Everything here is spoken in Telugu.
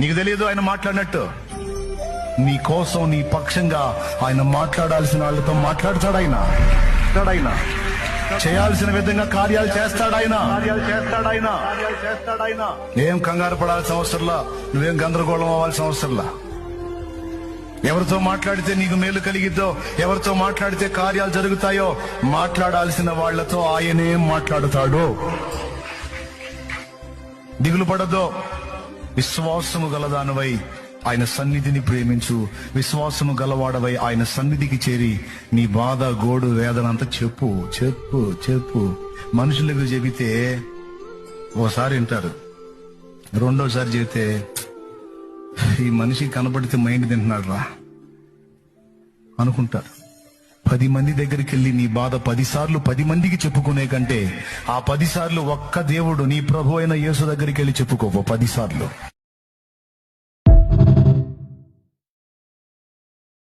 నీకు తెలియదు ఆయన మాట్లాడినట్టు. నీ కోసం, నీ పక్షంగా ఆయన మాట్లాడాల్సిన వాళ్ళతో మాట్లాడతాడు. ఆయన చేయాల్సిన విధంగా కార్యాలు చేస్తాడు. ఏం కంగారు పడాల్సిన అవసరంలా, నువ్వేం గందరగోళం అవ్వాల్సిన అవసరంలా. ఎవరితో మాట్లాడితే నీకు మేలు కలిగిద్దో, ఎవరితో మాట్లాడితే కార్యాలు జరుగుతాయో మాట్లాడాల్సిన వాళ్లతో ఆయనే మాట్లాడుతాడు. దిగులు పడదో. విశ్వాసము గలదానవై ఆయన సన్నిధిని ప్రేమించు. విశ్వాసము గలవాడవై ఆయన సన్నిధికి చేరి నీ బాధ, గోడు, వేదన అంతా చెప్పు చెప్పు చెప్పు. మనుషులకు చెబితే ఓసారి వింటారు, రెండోసారి చెబితే ఈ మనిషి కనబడితే మైండ్ తింటున్నాడు రా అనుకుంటారు. 10 మంది దగ్గరికి వెళ్ళి నీ బాధ 10 సార్లు 10 మందికి చెప్పుకునే కంటే ఆ 10 సార్లు ఒక్క దేవుడు, నీ ప్రభు అయిన యేసు దగ్గరికి వెళ్ళి చెప్పుకో 10 సార్లు.